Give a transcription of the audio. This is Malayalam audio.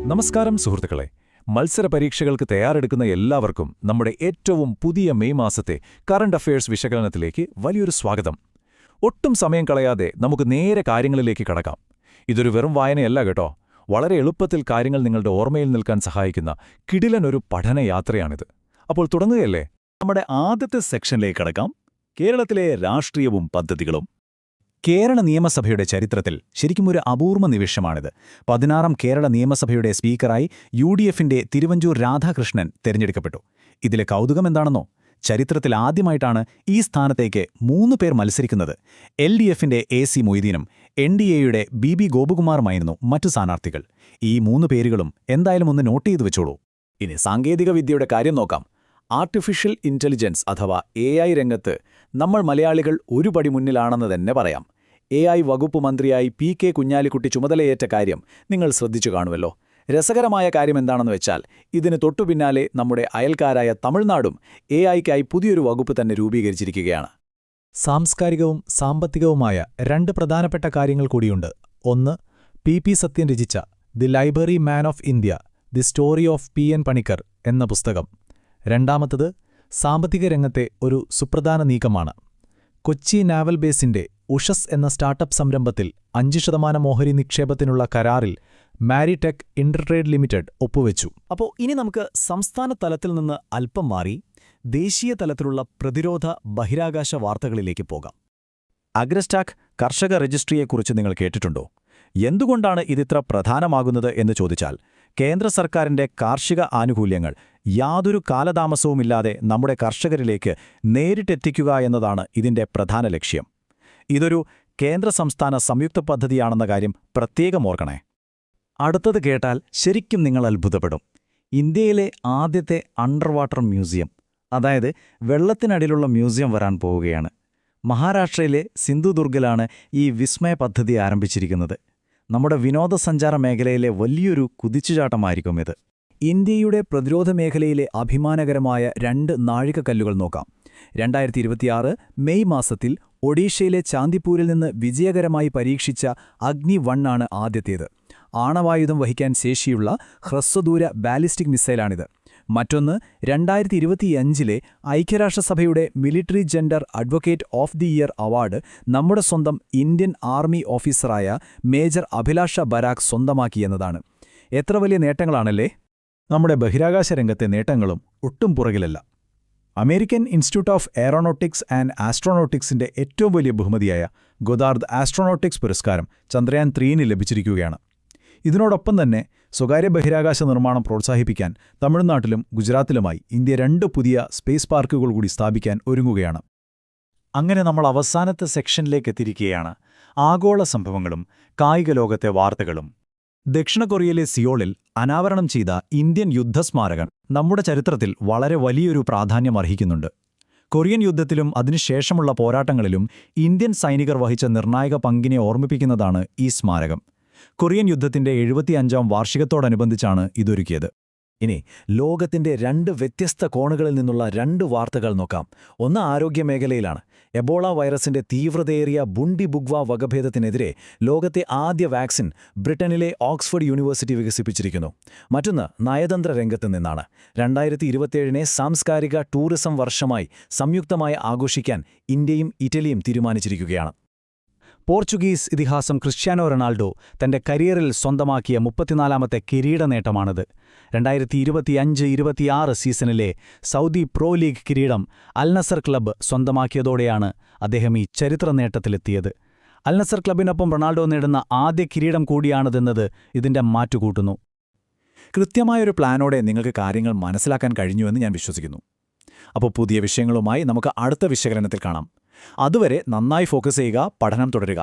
നമസ്കാരം സുഹൃത്തുക്കളെ. മത്സര പരീക്ഷകൾക്ക് തയ്യാറെടുക്കുന്ന എല്ലാവർക്കും നമ്മുടെ ഏറ്റവും പുതിയ മെയ് മാസത്തെ കറന്റ് അഫയേഴ്സ് വിശകലനത്തിലേക്ക് വലിയൊരു സ്വാഗതം. ഒട്ടും സമയം കളയാതെ നമുക്ക് നേരെ കാര്യങ്ങളിലേക്ക് കടക്കാം. ഇതൊരു വെറും വായനയല്ല കേട്ടോ, വളരെ എളുപ്പത്തിൽ കാര്യങ്ങൾ നിങ്ങളുടെ ഓർമ്മയിൽ നിൽക്കാൻ സഹായിക്കുന്ന കിടിലനൊരു പഠനയാത്രയാണിത്. അപ്പോൾ തുടങ്ങുകയല്ലേ? നമ്മുടെ ആദ്യത്തെ സെക്ഷനിലേക്ക് കടക്കാം. കേരളത്തിലെ രാഷ്ട്രീയവും പദ്ധതികളും. കേരള നിയമസഭയുടെ ചരിത്രത്തിൽ ശരിക്കും ഒരു അപൂർവ നിമിഷമാണിത്. 16ാം കേരള നിയമസഭയുടെ സ്പീക്കറായി UDFന്റെ തിരുവഞ്ചൂർ രാധാകൃഷ്ണൻ തിരഞ്ഞെടുക്കപ്പെട്ടു. ഇതിലെ കൗതുകം എന്താണെന്നോ, ചരിത്രത്തിൽ ആദ്യമായിട്ടാണ് ഈ സ്ഥാനത്തേക്ക് 3 പേർ മത്സരിക്കുന്നത്. LDFന്റെ AC മൊയ്തീനും NDAയുടെ BB ഗോപകുമാറുമായിരുന്നു മറ്റു സ്ഥാനാർത്ഥികൾ. ഈ 3 പേരുകളും എന്തായാലും ഒന്ന് നോട്ട് ചെയ്തു വെച്ചോളൂ. ഇനി സാങ്കേതിക വിദ്യയുടെ കാര്യം നോക്കാം. ആർട്ടിഫിഷ്യൽ ഇന്റലിജൻസ് അഥവാ AI രംഗത്ത് നമ്മൾ മലയാളികൾ ഒരു പടി മുന്നിലാണെന്ന് തന്നെ പറയാം. AI വകുപ്പ് മന്ത്രിയായി PK കുഞ്ഞാലിക്കുട്ടി ചുമതലയേറ്റ കാര്യം നിങ്ങൾ ശ്രദ്ധിച്ചു കാണുമല്ലോ. രസകരമായ കാര്യം എന്താണെന്ന് വെച്ചാൽ, ഇതിന് തൊട്ടുപിന്നാലെ നമ്മുടെ അയൽക്കാരായ തമിഴ്നാടും AIക്കായി പുതിയൊരു വകുപ്പ് തന്നെ രൂപീകരിച്ചിരിക്കുകയാണ്. സാംസ്കാരികവും സാമ്പത്തികവുമായ 2 പ്രധാനപ്പെട്ട കാര്യങ്ങൾ കൂടിയുണ്ട്. ഒന്ന്, PP സത്യൻ രചിച്ച the library man of India, the story of PN Panicker എന്ന പുസ്തകം. രണ്ടാമത്തത്, സാമ്പത്തിക രംഗത്തെ ഒരു സുപ്രധാന നീക്കമാണ്. കൊച്ചി നാവൽ ബേസിന്റെ ഉഷസ് എന്ന സ്റ്റാർട്ടപ്പ് സംരംഭത്തിൽ 5% ഓഹരി നിക്ഷേപത്തിനുള്ള കരാറിൽ മാരിടെക് ഇന്റർട്രേഡ് ലിമിറ്റഡ് ഒപ്പുവെച്ചു. അപ്പോൾ ഇനി നമുക്ക് സംസ്ഥാന തലത്തിൽ നിന്ന് അല്പം മാറി ദേശീയ തലത്തിലുള്ള പ്രതിരോധ ബഹിരാകാശ വാർത്തകളിലേക്ക് പോകാം. അഗ്രസ്റ്റാക് കർഷക രജിസ്ട്രിയെക്കുറിച്ച് നിങ്ങൾ കേട്ടിട്ടുണ്ടോ? എന്തുകൊണ്ടാണ് ഇതിത്ര പ്രധാനമാകുന്നത് എന്ന് ചോദിച്ചാൽ, കേന്ദ്ര സർക്കാരിന്റെ കാർഷിക ആനുകൂല്യങ്ങൾ യാതൊരു കാലതാമസവുമില്ലാതെ നമ്മുടെ കർഷകരിലേക്ക് നേരിട്ടെത്തിക്കുക എന്നതാണ് ഇതിന്റെ പ്രധാന ലക്ഷ്യം. ഇതൊരു കേന്ദ്ര സംസ്ഥാന സംയുക്ത പദ്ധതിയാണെന്ന കാര്യം പ്രത്യേകം ഓർക്കണേ. അടുത്തത് കേട്ടാൽ ശരിക്കും നിങ്ങൾ അത്ഭുതപ്പെടും. ഇന്ത്യയിലെ ആദ്യത്തെ അണ്ടർ വാട്ടർ മ്യൂസിയം, അതായത് വെള്ളത്തിനടിയിലുള്ള മ്യൂസിയം വരാൻ പോവുകയാണ്. മഹാരാഷ്ട്രയിലെ സിന്ധുദുർഗിലാണ് ഈ വിസ്മയ പദ്ധതി ആരംഭിച്ചിരിക്കുന്നത്. നമ്മുടെ വിനോദസഞ്ചാര മേഖലയിലെ വലിയൊരു കുതിച്ചുചാട്ടമായിരിക്കും ഇത്. ഇന്ത്യയുടെ പ്രതിരോധ മേഖലയിലെ അഭിമാനകരമായ 2 നാഴികക്കല്ലുകൾ നോക്കാം. 2026 മെയ് മാസത്തിൽ ഒഡീഷയിലെ ചാന്ദിപ്പൂരിൽ നിന്ന് വിജയകരമായി പരീക്ഷിച്ച അഗ്നി 1 ആണ് ആദ്യത്തേത്. ആണവായുധം വഹിക്കാൻ ശേഷിയുള്ള ഹ്രസ്വദൂര ബാലിസ്റ്റിക് മിസൈലാണിത്. മറ്റൊന്ന് 2025 ഐക്യരാഷ്ട്രസഭയുടെ military gender advocate of the year award നമ്മുടെ സ്വന്തം ഇന്ത്യൻ ആർമി ഓഫീസറായ മേജർ അഭിലാഷ ബരാക് സ്വന്തമാക്കിയെന്നതാണ്. എത്ര വലിയ നേട്ടങ്ങളാണല്ലേ! നമ്മുടെ ബഹിരാകാശ രംഗത്തെ നേട്ടങ്ങളും ഒട്ടും പുറകിലല്ല. American institute of aeronautics and ആസ്ട്രോനോട്ടിക്സിന്റെ ഏറ്റവും വലിയ ബഹുമതിയായ ഗോദ്ദാർഡ് ആസ്ട്രോനോട്ടിക്സ് പുരസ്കാരം ചന്ദ്രയാൻ 3 ലഭിച്ചിരിക്കുകയാണ്. ഇതിനോടൊപ്പം തന്നെ സ്വകാര്യ ബഹിരാകാശ നിർമ്മാണം പ്രോത്സാഹിപ്പിക്കാൻ തമിഴ്നാട്ടിലും ഗുജറാത്തിലുമായി ഇന്ത്യ 2 പുതിയ സ്പേസ് പാർക്കുകൾ കൂടി സ്ഥാപിക്കാൻ ഒരുങ്ങുകയാണ്. അങ്ങനെ നമ്മൾ അവസാനത്തെ സെക്ഷനിലേക്ക് എത്തിയിരിക്കുകയാണ്. ആഗോള സംഭവങ്ങളും കായിക ലോകത്തെ വാർത്തകളും. ദക്ഷിണ കൊറിയയിലെ സിയോളിൽ അനാവരണം ചെയ്ത ഇന്ത്യൻ യുദ്ധസ്മാരകം നമ്മുടെ ചരിത്രത്തിൽ വളരെ വലിയൊരു പ്രാധാന്യമർഹിക്കുന്നുണ്ട്. കൊറിയൻ യുദ്ധത്തിലും അതിനുശേഷമുള്ള പോരാട്ടങ്ങളിലും ഇന്ത്യൻ സൈനികർ വഹിച്ച നിർണായക പങ്കിനെ ഓർമ്മിപ്പിക്കുന്നതാണ് ഈ സ്മാരകം. കൊറിയൻ യുദ്ധത്തിന്റെ 75ാം വാർഷികത്തോടനുബന്ധിച്ചാണ് ഇതൊരുക്കിയത്. ഇനി ലോകത്തിന്റെ 2 വ്യത്യസ്ത കോണുകളിൽ നിന്നുള്ള 2 വാർത്തകൾ നോക്കാം. ഒന്ന് ആരോഗ്യമേഖലയിലാണ്. എബോള വൈറസിന്റെ തീവ്രതയേറിയ ബുണ്ടിബുഗ്വ വകഭേദത്തിനെതിരെ ലോകത്തെ ആദ്യ വാക്സിൻ ബ്രിട്ടനിലെ ഓക്സ്ഫോർഡ് യൂണിവേഴ്സിറ്റി വികസിപ്പിച്ചിരിക്കുന്നു. മറ്റൊന്ന് നയതന്ത്ര രംഗത്ത് നിന്നാണ്. 2027 സാംസ്കാരിക ടൂറിസം വർഷമായി സംയുക്തമായി ആഘോഷിക്കാൻ ഇന്ത്യയും ഇറ്റലിയും തീരുമാനിച്ചിരിക്കുകയാണ്. പോർച്ചുഗീസ് ഇതിഹാസം ക്രിസ്ത്യാനോ റൊണാൾഡോ തന്റെ കരിയറിൽ സ്വന്തമാക്കിയ 34ാമത്തെ കിരീട നേട്ടമാണിത്. 2025-26 സീസണിലെ സൗദി പ്രോ ലീഗ് കിരീടം അൽനസർ ക്ലബ്ബ് സ്വന്തമാക്കിയതോടെയാണ് അദ്ദേഹം ഈ ചരിത്ര നേട്ടത്തിലെത്തിയത്. അൽനസർ ക്ലബിനൊപ്പം റൊണാൾഡോ നേടുന്ന ആദ്യ കിരീടം കൂടിയാണിതെന്നത് ഇതിന്റെ മാറ്റുകൂട്ടുന്നു. കൃത്യമായൊരു പ്ലാനോടെ നിങ്ങൾക്ക് കാര്യങ്ങൾ മനസ്സിലാക്കാൻ കഴിഞ്ഞുവെന്ന് ഞാൻ വിശ്വസിക്കുന്നു. അപ്പോൾ പുതിയ വിഷയങ്ങളുമായി നമുക്ക് അടുത്ത വിശകലനത്തിൽ കാണാം. അതുവരെ നന്നായി ഫോക്കസ് ചെയ്യുക, പഠനം തുടരുക.